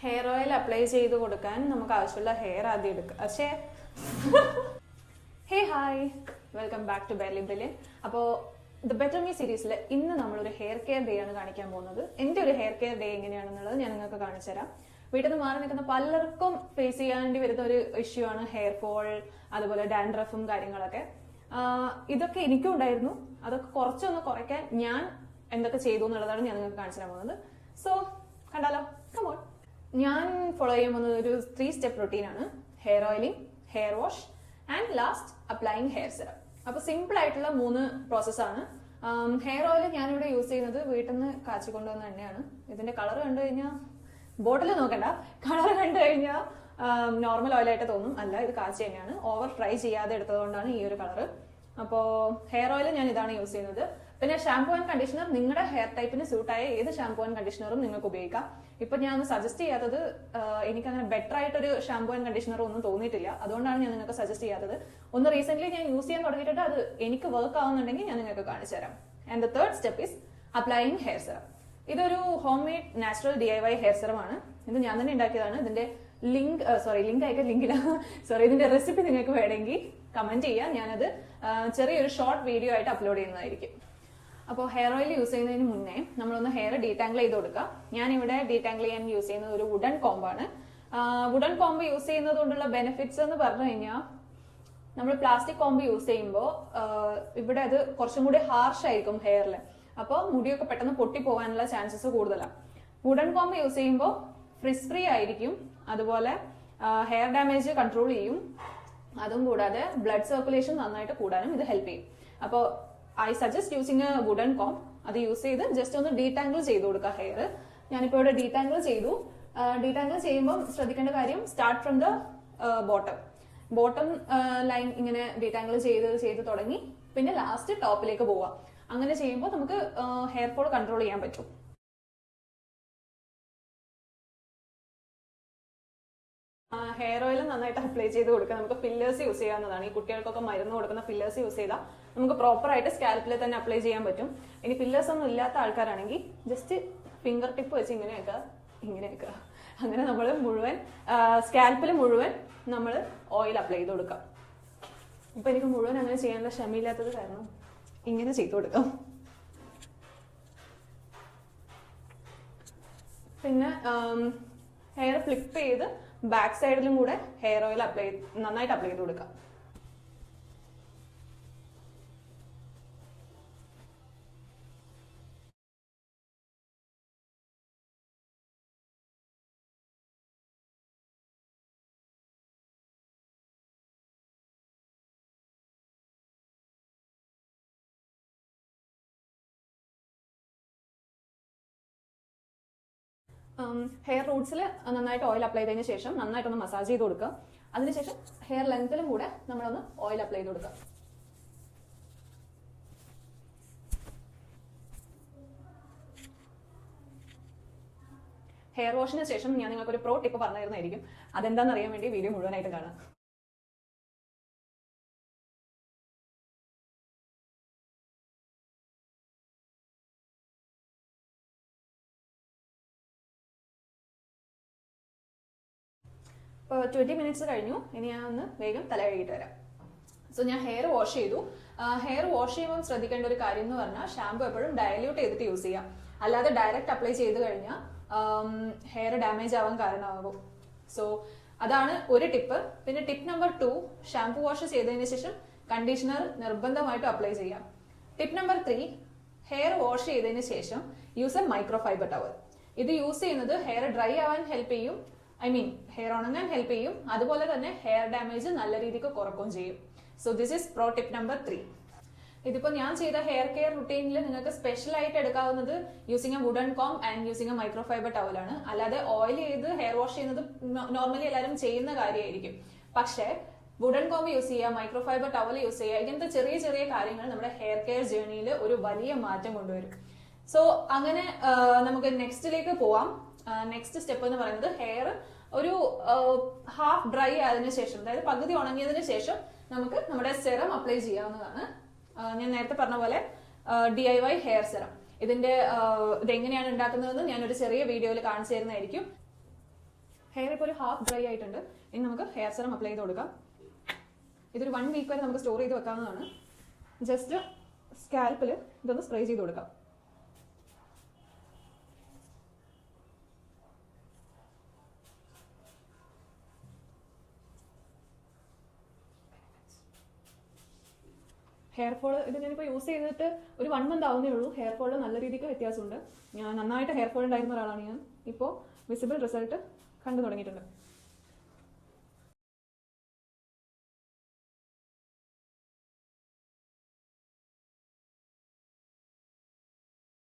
Hair oil apply ചെയ്ത് കൊടുക്കാൻ നമുക്ക് ആവശ്യമുള്ള ഹെയർ ആദ്യം എടുക്കുക. പക്ഷേ hey hi, welcome back to ബെർലി ബ്രില്യൻ. അപ്പോൾ ദ ബെറ്റർ മീ സീരീസിൽ ഇന്ന് നമ്മളൊരു ഹെയർ കെയർ ഡേ ആണ് കാണിക്കാൻ പോകുന്നത്. എൻ്റെ ഒരു ഹെയർ കെയർ ഡേ എങ്ങനെയാണെന്നുള്ളത് ഞാൻ നിങ്ങൾക്ക് കാണിച്ചു തരാം. വീട്ടിൽ നിന്ന് മാറി നിൽക്കുന്ന പലർക്കും ഫേസ് ചെയ്യാണ്ടി വരുന്ന ഒരു ഇഷ്യൂ ആണ് ഹെയർ ഫോൾ, അതുപോലെ ഡാൻഡ്രഫും കാര്യങ്ങളൊക്കെ. ഇതൊക്കെ എനിക്കും ഉണ്ടായിരുന്നു. അതൊക്കെ കുറച്ചൊന്ന് കുറയ്ക്കാൻ ഞാൻ എന്തൊക്കെ ചെയ്തു എന്നുള്ളതാണ് ഞാൻ നിങ്ങൾക്ക് കാണിച്ചു തരാൻ പോകുന്നത്. സോ കണ്ടാലോ, കമോൺ. ഞാൻ ഫോളോ ചെയ്യാൻ പോകുന്നത് ഒരു 3 സ്റ്റെപ്പ് റൊട്ടീനാണ്. Hair oiling, hair wash and last applying hair serum. അപ്പൊ സിമ്പിൾ ആയിട്ടുള്ള 3 പ്രോസസ്സാണ്. ഹെയർ ഓയിൽ ഞാനിവിടെ യൂസ് ചെയ്യുന്നത് വീട്ടിൽ നിന്ന് കാച്ചിക്കൊണ്ടുവന്ന എണ്ണയാണ്. ഇതിന്റെ കളർ കണ്ടു കഴിഞ്ഞാൽ ബോട്ടിൽ നോക്കണ്ട, കളർ കണ്ടു കഴിഞ്ഞാൽ നോർമൽ ഓയിലായിട്ട് തോന്നും. അല്ല, ഇത് കാച്ചി എണ്ണയാണ്. ഓവർ ഫ്രൈ ചെയ്യാതെ എടുത്തതുകൊണ്ടാണ് ഈ ഒരു കളർ. അപ്പോൾ ഹെയർ ഓയിൽ ഞാൻ ഇതാണ് യൂസ് ചെയ്യുന്നത്. പിന്നെ ഷാംപൂ ആൻഡ് കണ്ടീഷണർ നിങ്ങളുടെ ഹെയർ ടൈപ്പിന് സ്യൂട്ടായ ഏത് ഷാംപൂ ആൻഡ് കണ്ടീഷണറും നിങ്ങൾക്ക് ഉപയോഗിക്കാം. ഇപ്പൊ ഞാൻ ഒന്ന് സജസ്റ്റ് ചെയ്യാത്തത്, എനിക്ക് അങ്ങനെ ബെറ്റർ ആയിട്ടൊരു ഷാംപൂ ആൻഡ് കണ്ടീഷണർ ഒന്നും തോന്നിയിട്ടില്ല. അതുകൊണ്ടാണ് ഞാൻ നിങ്ങൾക്ക് സജസ്റ്റ് ചെയ്യാത്തത്. ഒന്ന് റീസെന്റ് ഞാൻ യൂസ് ചെയ്യാൻ തുടങ്ങിയിട്ട് അത് എനിക്ക് വർക്ക് ആവുന്നുണ്ടെങ്കിൽ ഞാൻ നിങ്ങൾക്ക് കാണിച്ചു തരാം. And the third step is applying hair serum. ഇതൊരു home made natural DIY hair serum ആണ്. ഇത് ഞാൻ തന്നെ ഉണ്ടാക്കിയതാണ്. ഇതിന്റെ ലിങ്ക് ഇതിന്റെ റെസിപ്പി നിങ്ങൾക്ക് വേണമെങ്കിൽ കമന്റ് ചെയ്യാം. ഞാനത് ചെറിയൊരു ഷോർട്ട് വീഡിയോ ആയിട്ട് അപ്ലോഡ് ചെയ്യുന്നതായിരിക്കും. അപ്പോൾ ഹെയർ ഓയിൽ യൂസ് ചെയ്യുന്നതിന് മുന്നേ നമ്മളൊന്ന് ഹെയർ ഡീടാങ്കിൾ ചെയ്ത് കൊടുക്കുക. ഞാനിവിടെ ഡീടാങ്കിൾ ചെയ്യാൻ യൂസ് ചെയ്യുന്നത് ഒരു വുഡൻ കോംബാണ്. വുഡൻ കോംബ് യൂസ് ചെയ്യുന്നത് കൊണ്ടുള്ള ബെനിഫിറ്റ്സ് എന്ന് പറഞ്ഞു കഴിഞ്ഞാൽ, നമ്മൾ പ്ലാസ്റ്റിക് കോംബ് യൂസ് ചെയ്യുമ്പോൾ ഇവിടെ അത് കുറച്ചും കൂടി ഹാർഷ് ആയിരിക്കും ഹെയറിൽ. അപ്പോൾ മുടിയൊക്കെ പെട്ടെന്ന് പൊട്ടി പോകാനുള്ള ചാൻസസ് കൂടുതലാണ്. വുഡൻ കോംബ് യൂസ് ചെയ്യുമ്പോൾ ഫ്രിസ് ഫ്രീ ആയിരിക്കും. അതുപോലെ ഹെയർ ഡാമേജ് കൺട്രോൾ ചെയ്യും. അതും കൂടാതെ ബ്ലഡ് സർക്കുലേഷൻ നന്നായിട്ട് കൂടാനും ഇത് ഹെൽപ്പ് ചെയ്യും. അപ്പോൾ I suggest using a wooden comb. അത് യൂസ് ചെയ്ത് ജസ്റ്റ് ഒന്ന് ഡീടാങ്കിൾ ചെയ്ത് കൊടുക്കുക ഹെയർ. ഞാനിപ്പോൾ ഇവിടെ ഡീടാങ്കിൾ ചെയ്തു. ഡീടാങ്കിൾ ചെയ്യുമ്പോൾ ശ്രദ്ധിക്കേണ്ട കാര്യം, start from the bottom line ഇങ്ങനെ ഡീടാങ്കിൾ ചെയ്ത് തുടങ്ങി പിന്നെ ലാസ്റ്റ് ടോപ്പിലേക്ക് പോവുക. അങ്ങനെ ചെയ്യുമ്പോൾ നമുക്ക് ഹെയർ ഫോൾ കൺട്രോൾ ചെയ്യാൻ പറ്റും. ഹെയർ ഓയിൽ നന്നായിട്ട് അപ്ലൈ ചെയ്ത് കൊടുക്കുക. നമുക്ക് ഫില്ലേഴ്സ് യൂസ് ചെയ്യാവുന്നതാണ്. ഈ കുട്ടികൾക്കൊക്കെ മരുന്ന് കൊടുക്കുന്ന ഫില്ലേഴ്സ് യൂസ് ചെയ്താൽ നമുക്ക് പ്രോപ്പർ ആയിട്ട് സ്കാൽപ്പിൽ തന്നെ അപ്ലൈ ചെയ്യാൻ പറ്റും. ഇനി ഫില്ലേഴ്സ് ഒന്നും ഇല്ലാത്ത ആൾക്കാരാണെങ്കിൽ ജസ്റ്റ് ഫിംഗർ ടിപ്പ് വെച്ച് ഇങ്ങനെ വെക്കുക. അങ്ങനെ നമ്മൾ മുഴുവൻ സ്കാൽപ്പിൽ മുഴുവൻ നമ്മൾ ഓയിൽ അപ്ലൈ ചെയ്ത് കൊടുക്കാം. ഇപ്പൊ എനിക്ക് മുഴുവൻ അങ്ങനെ ചെയ്യാനുള്ള ക്ഷമയില്ലാത്തത് കാരണം ഇങ്ങനെ ചെയ്തു കൊടുക്കാം. പിന്നെ ഹെയർ ഫ്ലിപ്പ് ചെയ്ത് ബാക്ക് സൈഡിലും കൂടെ ഹെയർ ഓയിൽ നന്നായിട്ട് അപ്ലൈ ചെയ്ത് കൊടുക്കാം. ഹെയർ റൂട്ട്സിൽ നന്നായിട്ട് ഓയിൽ അപ്ലൈ ചെയ്തതിന് ശേഷം നന്നായിട്ടൊന്ന് മസാജ് ചെയ്ത് കൊടുക്കുക. അതിനുശേഷം ഹെയർ ലെങ്ത്തിലും കൂടെ നമ്മളൊന്ന് ഓയിൽ അപ്ലൈ ചെയ്ത് കൊടുക്കുക. ഹെയർ വാഷിന് ശേഷം ഞാൻ നിങ്ങൾക്കൊരു പ്രോ ടിപ്പ് പറഞ്ഞു തരുന്നതായിരിക്കും. അതെന്താണെന്ന് അറിയാൻ വേണ്ടി വീഡിയോ മുഴുവനായിട്ട് കാണാം. ഇപ്പോൾ 20 മിനിറ്റ്സ് കഴിഞ്ഞു. ഇനി ഞാൻ ഒന്ന് വേഗം തല കഴുകിയിട്ട് വരാം. സോ ഞാൻ ഹെയർ വാഷ് ചെയ്തു. ഹെയർ വാഷ് ചെയ്യുമ്പോൾ ശ്രദ്ധിക്കേണ്ട ഒരു കാര്യം എന്ന് പറഞ്ഞാൽ, ഷാമ്പു എപ്പോഴും ഡയല്യൂട്ട് ചെയ്തിട്ട് യൂസ് ചെയ്യാം. അല്ലാതെ ഡയറക്റ്റ് അപ്ലൈ ചെയ്ത് കഴിഞ്ഞാൽ ഹെയർ ഡാമേജ് ആവാൻ കാരണമാകും. സോ അതാണ് ഒരു ടിപ്പ്. പിന്നെ ടിപ്പ് നമ്പർ 2, ഷാമ്പു വാഷ് ചെയ്തതിന് ശേഷം കണ്ടീഷണർ നിർബന്ധമായിട്ടും അപ്ലൈ ചെയ്യാം. ടിപ്പ് നമ്പർ 3, ഹെയർ വാഷ് ചെയ്തതിന് ശേഷം use A micro fibre towel. ഇത് യൂസ് ചെയ്യുന്നത് ഹെയർ ഡ്രൈ ആവാൻ ഹെൽപ്പ് ചെയ്യും. ഹെയർ ഉണങ്ങാൻ ഹെൽപ്പ് ചെയ്യും. അതുപോലെ തന്നെ ഹെയർ ഡാമേജ് നല്ല രീതിക്ക് കുറക്കുകയും ചെയ്യും. So this is pro tip number 3. ഇതിപ്പോ ഞാൻ ചെയ്ത ഹെയർ കെയർ റുട്ടീനിൽ നിങ്ങൾക്ക് സ്പെഷ്യൽ ആയിട്ട് എടുക്കാവുന്നത് using a wooden comb and using a micro fibre ടവലാണ്. അല്ലാതെ ഓയിൽ ചെയ്ത് ഹെയർ വാഷ് ചെയ്യുന്നത് നോർമലി എല്ലാവരും ചെയ്യുന്ന കാര്യമായിരിക്കും. പക്ഷേ വുഡൻ കോം യൂസ് ചെയ്യുക, മൈക്രോ ഫൈബർ ടവൽ യൂസ് ചെയ്യുക, ഇങ്ങനത്തെ ചെറിയ ചെറിയ കാര്യങ്ങൾ നമ്മുടെ ഹെയർ കെയർ ജേർണിയിൽ ഒരു വലിയ മാറ്റം കൊണ്ടുവരും. സോ അങ്ങനെ നമുക്ക് നെക്സ്റ്റിലേക്ക് പോവാം. നെക്സ്റ്റ് സ്റ്റെപ്പ് എന്ന് പറയുന്നത്, ഹെയർ ഒരു ഹാഫ് ഡ്രൈ ആയതിനു ശേഷം, അതായത് പകുതി ഉണങ്ങിയതിനു ശേഷം നമുക്ക് നമ്മുടെ സെറം അപ്ലൈ ചെയ്യാവുന്നതാണ്. ഞാൻ നേരത്തെ പറഞ്ഞ പോലെ DIY ഹെയർ സെറം. ഇതെങ്ങനെയാണ് ഉണ്ടാക്കുന്നതെന്ന് ഞാനൊരു ചെറിയ വീഡിയോയിൽ കാണിച്ചു തരുന്നതായിരിക്കും. ഹെയർ ഇപ്പോൾ ഒരു ഹാഫ് ഡ്രൈ ആയിട്ടുണ്ട്. ഇനി നമുക്ക് ഹെയർ സെറം അപ്ലൈ ചെയ്ത് കൊടുക്കാം. ഇതൊരു 1 വീക്ക് വരെ നമുക്ക് സ്റ്റോർ ചെയ്ത് വെക്കാവുന്നതാണ്. ജസ്റ്റ് സ്കാൽപ്പിൽ ഇതൊന്ന് സ്പ്രേ ചെയ്ത് കൊടുക്കാം. ഹെയർ ഫോൾ ഇത് ഞാനിപ്പോൾ യൂസ് ചെയ്തിട്ട് ഒരു 1 മന്ത് ആവുന്നേ ഉള്ളൂ. ഹെയർ ഫോൾ നല്ല രീതിക്ക് വ്യത്യാസമുണ്ട്. നന്നായിട്ട് ഹെയർ ഫോൾ ഉണ്ടായിരുന്ന ഒരാളാണ് ഞാൻ. ഇപ്പോൾ വിസിബിൾ റിസൾട്ട് കണ്ടു തുടങ്ങിയിട്ടുണ്ട്.